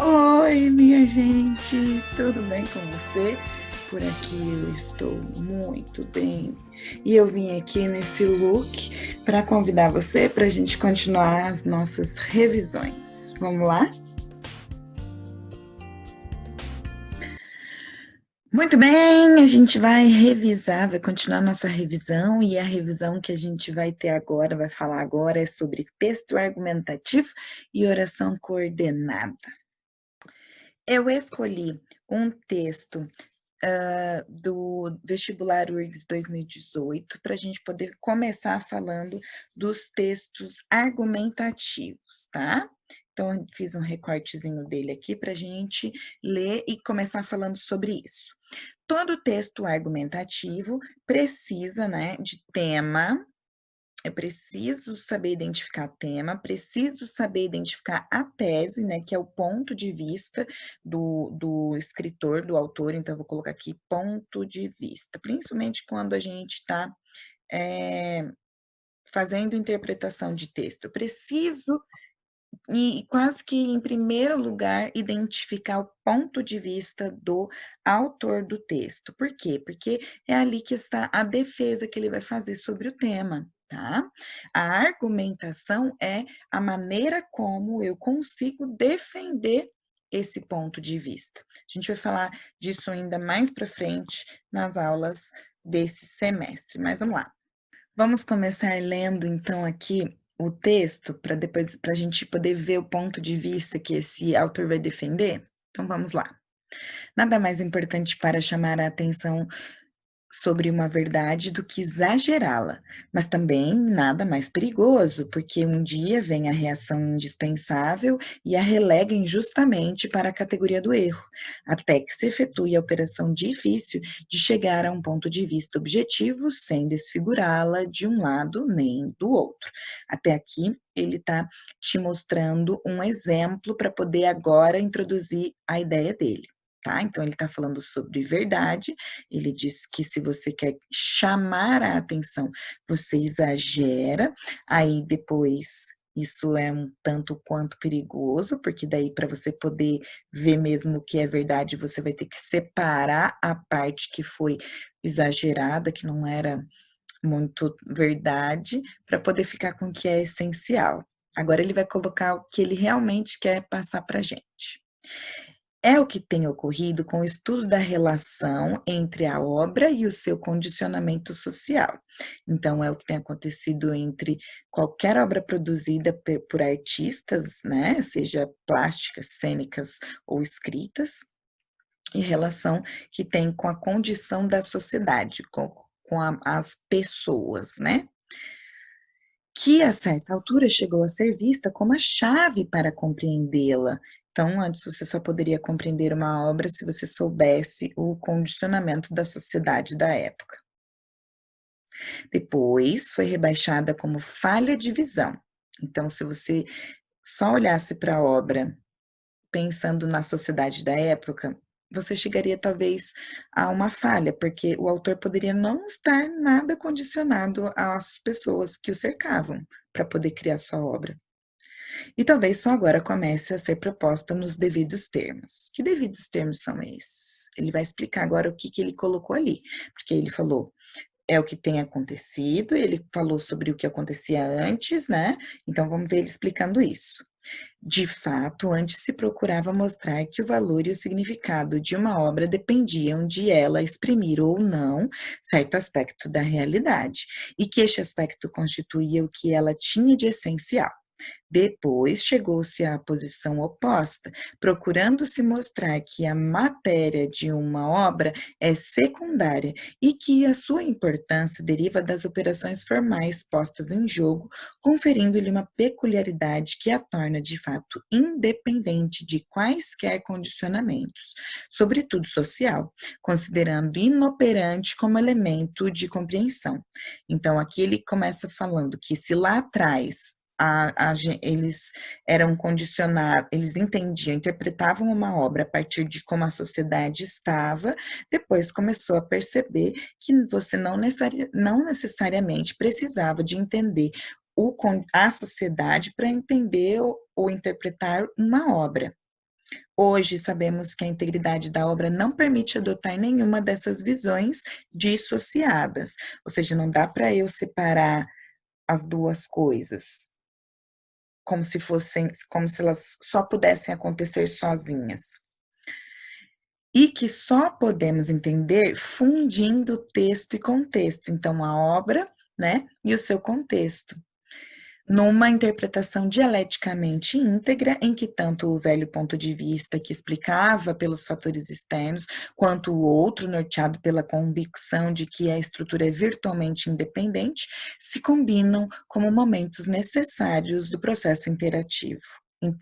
Oi, minha gente, tudo bem com você? Por aqui eu estou muito bem. E eu vim aqui nesse look para convidar você para a gente continuar as nossas revisões. Vamos lá? Muito bem, a gente vai revisar, vai continuar nossa revisão, e a revisão que a gente vai ter agora, vai falar agora, é sobre texto argumentativo e oração coordenada. Eu escolhi um texto do vestibular URGS 2018, para a gente poder começar falando dos textos argumentativos, tá? Então, eu fiz um recortezinho dele aqui para a gente ler e começar falando sobre isso. Todo texto argumentativo precisa, né, de tema. Eu preciso saber identificar tema, preciso saber identificar a tese, né, que é o ponto de vista do escritor, do autor, então eu vou colocar aqui ponto de vista, principalmente quando a gente está fazendo interpretação de texto. Eu preciso, e quase que em primeiro lugar, identificar o ponto de vista do autor do texto. Por quê? Porque é ali que está a defesa que ele vai fazer sobre o tema, tá? A argumentação é a maneira como eu consigo defender esse ponto de vista. A gente vai falar disso ainda mais para frente nas aulas desse semestre, mas vamos lá. Vamos começar lendo então aqui o texto para depois para a gente poder ver o ponto de vista que esse autor vai defender? Então vamos lá. Nada mais importante para chamar a atenção sobre uma verdade do que exagerá-la, mas também nada mais perigoso, porque um dia vem a reação indispensável e a relega injustamente para a categoria do erro, até que se efetue a operação difícil de chegar a um ponto de vista objetivo sem desfigurá-la de um lado nem do outro. Até aqui, ele está te mostrando um exemplo para poder agora introduzir a ideia dele. Tá? Então, ele está falando sobre verdade, ele diz que se você quer chamar a atenção, você exagera, aí depois isso é um tanto quanto perigoso, porque daí para você poder ver mesmo o que é verdade, você vai ter que separar a parte que foi exagerada, que não era muito verdade, para poder ficar com o que é essencial. Agora ele vai colocar o que ele realmente quer passar para a gente. É o que tem ocorrido com o estudo da relação entre a obra e o seu condicionamento social. Então, é o que tem acontecido entre qualquer obra produzida por artistas, né, seja plásticas, cênicas ou escritas, e relação que tem com a condição da sociedade, com as pessoas, né? Que a certa altura chegou a ser vista como a chave para compreendê-la. Então, antes você só poderia compreender uma obra se você soubesse o condicionamento da sociedade da época. Depois foi rebaixada como falha de visão. Então, se você só olhasse para a obra pensando na sociedade da época, você chegaria talvez a uma falha, porque o autor poderia não estar nada condicionado às pessoas que o cercavam para poder criar sua obra. E talvez só agora comece a ser proposta nos devidos termos. Que devidos termos são esses? Ele vai explicar agora o que ele colocou ali, porque ele falou é o que tem acontecido, ele falou sobre o que acontecia antes, né? Então vamos ver ele explicando isso. De fato, antes se procurava mostrar que o valor e o significado de uma obra dependiam de ela exprimir ou não certo aspecto da realidade, e que este aspecto constituía o que ela tinha de essencial. Depois chegou-se à posição oposta, procurando se mostrar que a matéria de uma obra é secundária e que a sua importância deriva das operações formais postas em jogo, conferindo-lhe uma peculiaridade que a torna de fato independente de quaisquer condicionamentos, sobretudo social, considerando inoperante como elemento de compreensão. Então, aqui ele começa falando que se lá atrás eles eram condicionados, eles entendiam, interpretavam uma obra a partir de como a sociedade estava, depois começou a perceber que você não necessariamente precisava de entender a sociedade para entender ou interpretar uma obra. Hoje sabemos que a integridade da obra não permite adotar nenhuma dessas visões dissociadas, ou seja, não dá para eu separar as 2 coisas, como se elas só pudessem acontecer sozinhas. E que só podemos entender fundindo texto e contexto, então a obra, né, e o seu contexto. Numa interpretação dialeticamente íntegra, em que tanto o velho ponto de vista que explicava pelos fatores externos, quanto o outro, norteado pela convicção de que a estrutura é virtualmente independente, se combinam como momentos necessários do processo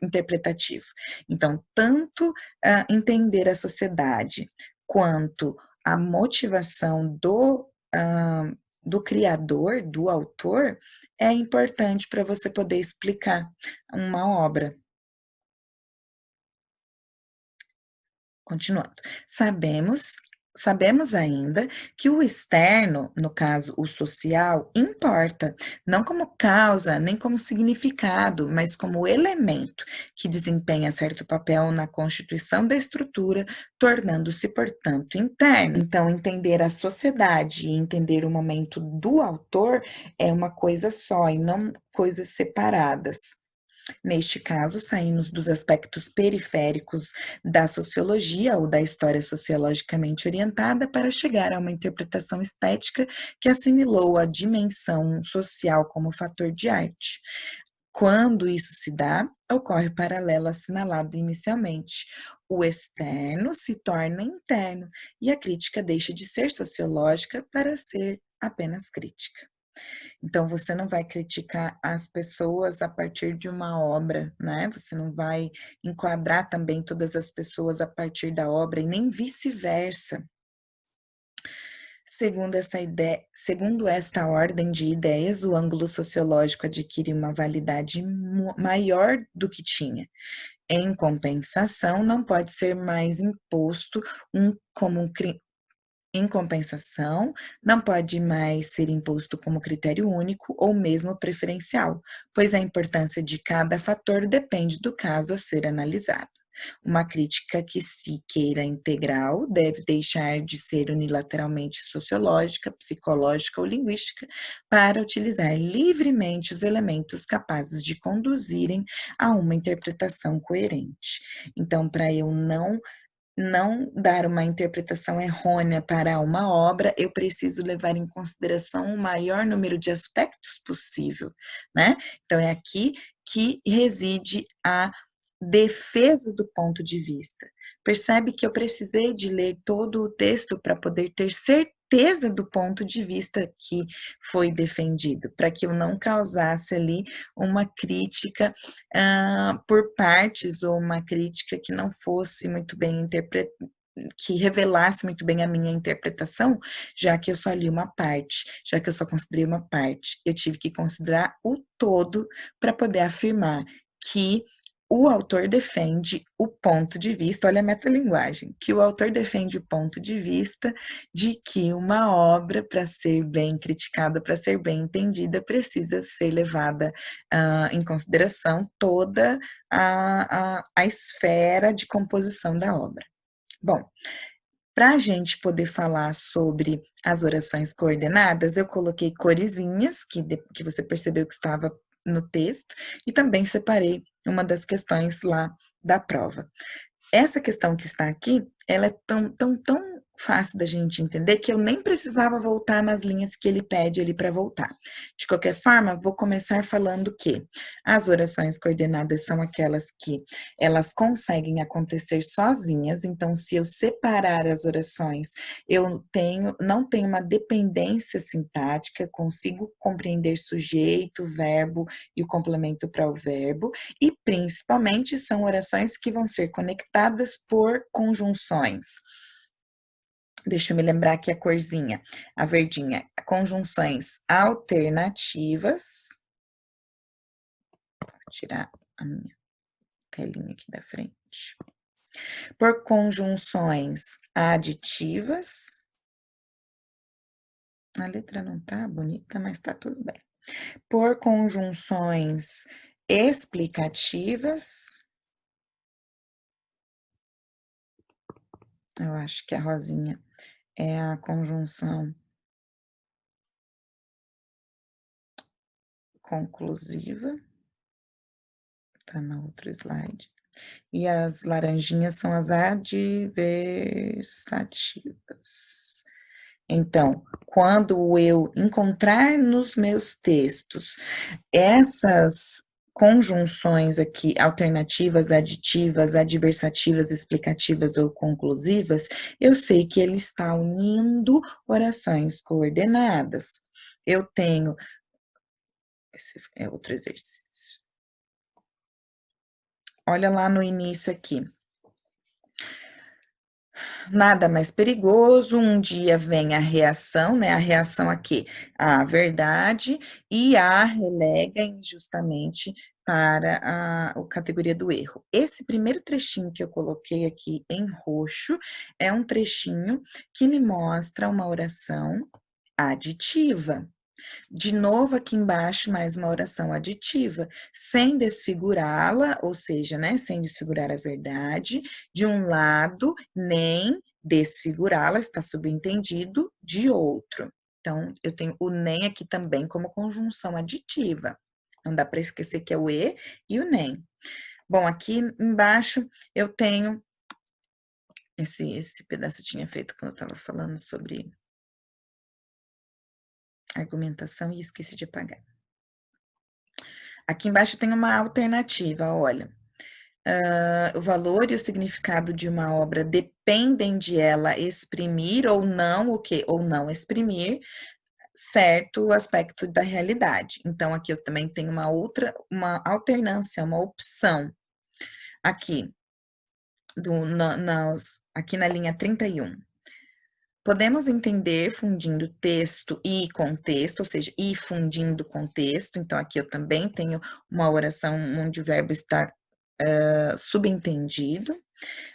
interpretativo. Então, tanto entender a sociedade quanto a motivação do criador, do autor, é importante para você poder explicar uma obra. Continuando, sabemos ainda que o externo, no caso o social, importa, não como causa, nem como significado, mas como elemento que desempenha certo papel na constituição da estrutura, tornando-se, portanto, interno. Então, entender a sociedade e entender o momento do autor é uma coisa só e não coisas separadas. Neste caso, saímos dos aspectos periféricos da sociologia ou da história sociologicamente orientada para chegar a uma interpretação estética que assimilou a dimensão social como fator de arte. Quando isso se dá, ocorre o paralelo assinalado inicialmente. O externo se torna interno e a crítica deixa de ser sociológica para ser apenas crítica. Então você não vai criticar as pessoas a partir de uma obra, né, você não vai enquadrar também todas as pessoas a partir da obra e nem vice-versa. Segundo esta ordem de ideias, o ângulo sociológico adquire uma validade maior do que tinha. Em compensação, não pode ser mais imposto como um em compensação, não pode mais ser imposto como critério único ou mesmo preferencial, pois a importância de cada fator depende do caso a ser analisado. Uma crítica que se queira integral deve deixar de ser unilateralmente sociológica, psicológica ou linguística para utilizar livremente os elementos capazes de conduzirem a uma interpretação coerente. Então, para eu não dar uma interpretação errônea para uma obra, eu preciso levar em consideração o maior número de aspectos possível, né. Então é aqui que reside a defesa do ponto de vista. Percebe que eu precisei de ler todo o texto para poder ter certeza do ponto de vista que foi defendido, para que eu não causasse ali uma crítica por partes ou uma crítica que não fosse muito bem que revelasse muito bem a minha interpretação, já que eu só li uma parte, já que eu só considerei uma parte. Eu tive que considerar o todo para poder afirmar que o autor defende o ponto de vista, olha a metalinguagem, que o autor defende o ponto de vista de que uma obra, para ser bem criticada, para ser bem entendida, precisa ser levada em consideração toda a esfera de composição da obra. Bom, para a gente poder falar sobre as orações coordenadas, eu coloquei coresinhas, que você percebeu que estava no texto, e também separei uma das questões lá da prova. Essa questão que está aqui, ela é tão fácil da gente entender que eu nem precisava voltar nas linhas que ele pede ali para voltar. De qualquer forma, vou começar falando que as orações coordenadas são aquelas que elas conseguem acontecer sozinhas, então se eu separar as orações, não tenho uma dependência sintática, consigo compreender sujeito, verbo e o complemento para o verbo, e principalmente são orações que vão ser conectadas por conjunções. Deixa eu me lembrar aqui a corzinha, a verdinha. Conjunções alternativas. Vou tirar a minha telinha aqui da frente. Por conjunções aditivas. A letra não tá bonita, mas tá tudo bem. Por conjunções explicativas. Eu acho que a rosinha é a conjunção conclusiva, tá no outro slide. E as laranjinhas são as adversativas. Então, quando eu encontrar nos meus textos essas conjunções aqui, alternativas, aditivas, adversativas, explicativas ou conclusivas, eu sei que ele está unindo orações coordenadas. Eu tenho, esse é outro exercício. Olha lá no início aqui. Nada mais perigoso, um dia vem a reação, né? A reação aqui, a verdade, e a relega injustamente para a categoria do erro. Esse primeiro trechinho que eu coloquei aqui em roxo é um trechinho que me mostra uma oração aditiva. De novo, aqui embaixo, mais uma oração aditiva, sem desfigurá-la, ou seja, né, sem desfigurar a verdade, de um lado, nem desfigurá-la, está subentendido, de outro. Então, eu tenho o nem aqui também como conjunção aditiva. Não dá para esquecer que é o e o nem. Bom, aqui embaixo eu tenho esse pedaço eu tinha feito quando eu estava falando sobre argumentação e esqueci de apagar. Aqui embaixo tem uma alternativa, olha. O valor e o significado de uma obra dependem de ela exprimir ou não o quê? Ou não exprimir certo aspecto da realidade. Então, aqui eu também tenho uma alternância, uma opção. Aqui, aqui na linha 31. Podemos entender fundindo texto e contexto, ou seja, e fundindo contexto. Então, aqui eu também tenho uma oração onde o verbo está subentendido.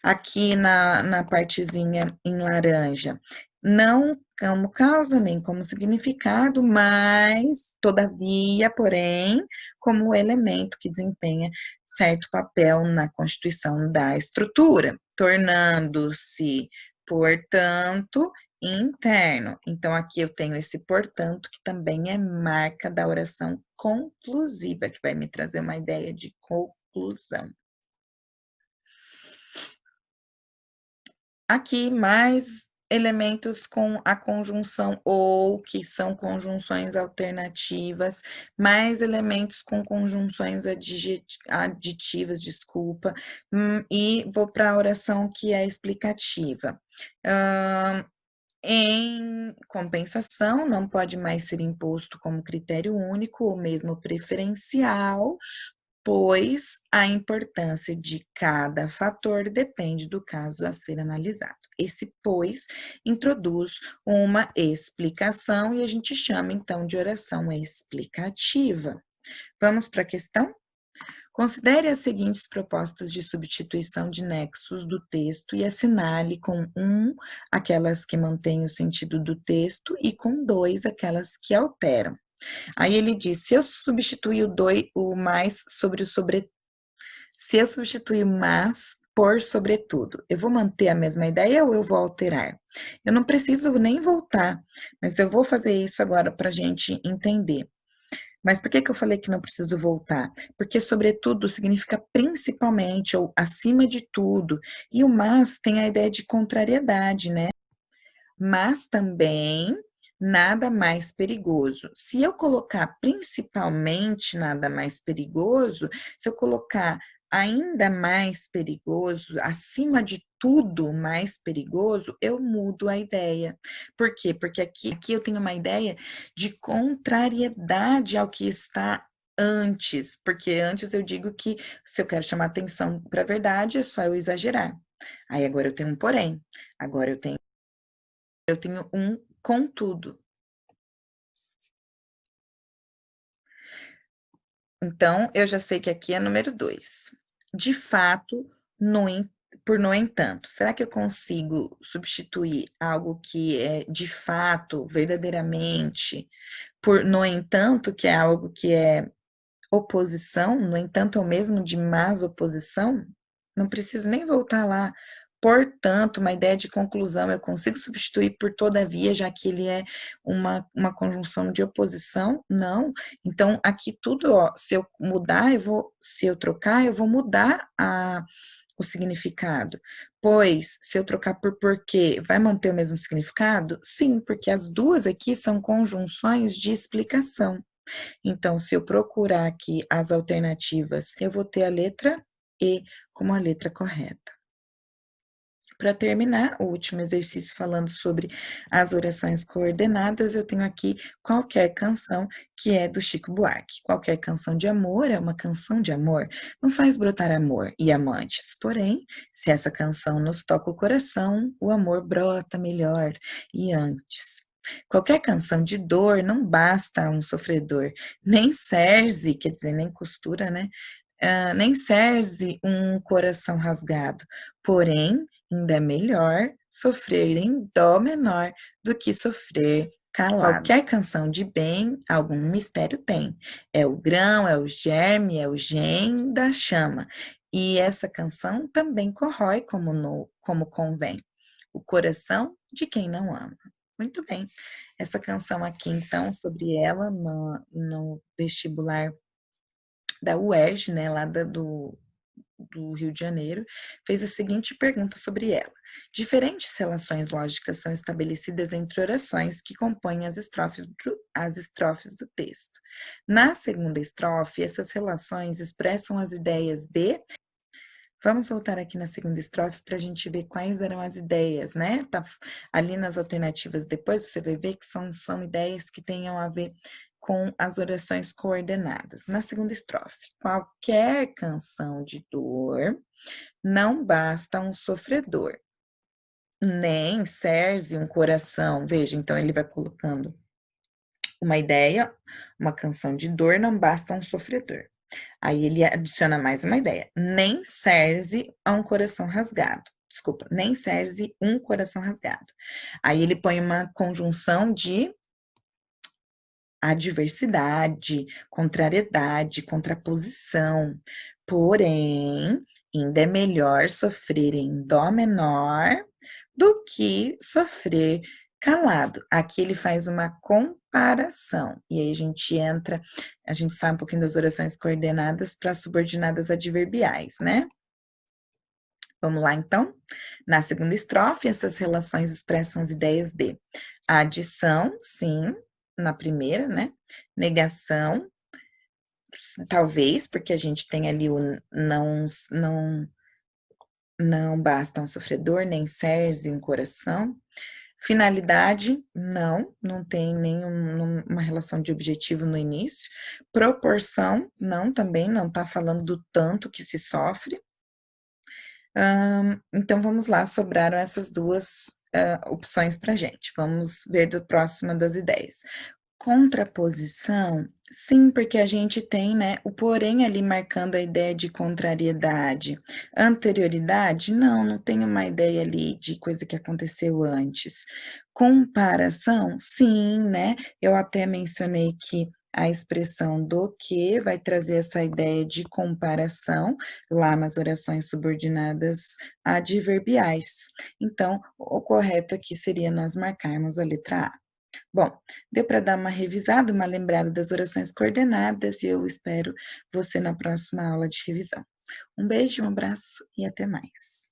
Aqui na partezinha em laranja, não como causa nem como significado, mas, todavia, porém, como elemento que desempenha certo papel na constituição da estrutura, tornando-se, portanto, interno. Então, aqui eu tenho esse portanto, que também é marca da oração conclusiva, que vai me trazer uma ideia de conclusão. Aqui, mais elementos com a conjunção ou, que são conjunções alternativas, mais elementos com conjunções aditivas, desculpa, e vou para a oração que é explicativa. Em compensação, não pode mais ser imposto como critério único ou mesmo preferencial, pois a importância de cada fator depende do caso a ser analisado. Esse pois introduz uma explicação e a gente chama então de oração explicativa. Vamos para a questão? Considere as seguintes propostas de substituição de nexos do texto e assinale com 1 aquelas que mantêm o sentido do texto e com 2 aquelas que alteram. Aí ele diz: se eu substituir o mais sobre o sobre, se eu substituir o mas por sobretudo, eu vou manter a mesma ideia ou eu vou alterar? Eu não preciso nem voltar, mas eu vou fazer isso agora para a gente entender. Mas por que que eu falei que não preciso voltar? Porque sobretudo significa principalmente ou acima de tudo, e o mas tem a ideia de contrariedade, né? Mas também nada mais perigoso. Se eu colocar principalmente nada mais perigoso, se eu colocar ainda mais perigoso, acima de tudo mais perigoso, eu mudo a ideia. Por quê? Porque aqui eu tenho uma ideia de contrariedade ao que está antes, porque antes eu digo que se eu quero chamar atenção para a verdade, é só eu exagerar. Aí agora eu tenho um porém, agora eu tenho um contudo. Então, eu já sei que aqui é número 2. De fato, no entanto, será que eu consigo substituir algo que é de fato, verdadeiramente, por no entanto, que é algo que é oposição? No entanto, é o mesmo de mas oposição? Não preciso nem voltar lá portanto, uma ideia de conclusão, eu consigo substituir por todavia, já que ele é uma conjunção de oposição? Não. Então, aqui tudo, ó, se eu mudar, se eu trocar, eu vou mudar o significado. Pois, se eu trocar por porquê, vai manter o mesmo significado? Sim, porque as duas aqui são conjunções de explicação. Então, se eu procurar aqui as alternativas, eu vou ter a letra E como a letra correta. Para terminar, o último exercício falando sobre as orações coordenadas, eu tenho aqui Qualquer Canção, que é do Chico Buarque. Qualquer canção de amor é uma canção de amor, não faz brotar amor e amantes. Porém, se essa canção nos toca o coração, o amor brota melhor e antes. Qualquer canção de dor não basta a um sofredor, nem serve, quer dizer, nem costura, né? Nem serve um coração rasgado, porém, ainda é melhor sofrer em dó menor do que sofrer calado. Qualquer canção de bem, algum mistério tem. É o grão, é o germe, é o gen da chama. E essa canção também corrói como convém o coração de quem não ama. Muito bem. Essa canção aqui, então, sobre ela, no vestibular da UERJ, né, lá do Rio de Janeiro, fez a seguinte pergunta sobre ela: diferentes relações lógicas são estabelecidas entre orações que compõem as estrofes do texto. Na segunda estrofe, essas relações expressam as ideias de. Vamos voltar aqui na segunda estrofe para a gente ver quais eram as ideias, né? Tá ali nas alternativas depois, você vai ver que são ideias que tenham a ver com as orações coordenadas. Na segunda estrofe, qualquer canção de dor não basta um sofredor, nem cerce um coração. Veja, então ele vai colocando uma ideia, uma canção de dor não basta um sofredor. Aí ele adiciona mais uma ideia. Nem serve a um coração rasgado. Desculpa, nem serve um coração rasgado. Aí ele põe uma conjunção de adversidade, contrariedade, contraposição. Porém, ainda é melhor sofrer em dó menor do que sofrer calado. Aqui ele faz uma comparação. E aí a gente sai um pouquinho das orações coordenadas para subordinadas adverbiais, né? Vamos lá, então? Na segunda estrofe, essas relações expressam as ideias de adição, sim, na primeira, né? Negação, talvez, porque a gente tem ali o não basta um sofredor, nem serve um coração. Finalidade, não tem nenhuma relação de objetivo no início. Proporção, não, também não está falando do tanto que se sofre. Então vamos lá, sobraram essas duas opções para gente. Vamos ver do próximo das ideias. Contraposição, sim, porque a gente tem, né, o porém ali marcando a ideia de contrariedade. Anterioridade, não tem uma ideia ali de coisa que aconteceu antes. Comparação, sim, né, eu até mencionei que a expressão do que vai trazer essa ideia de comparação lá nas orações subordinadas adverbiais. Então, o correto aqui seria nós marcarmos a letra A. Bom, deu para dar uma revisada, uma lembrada das orações coordenadas e eu espero você na próxima aula de revisão. Um beijo, um abraço e até mais.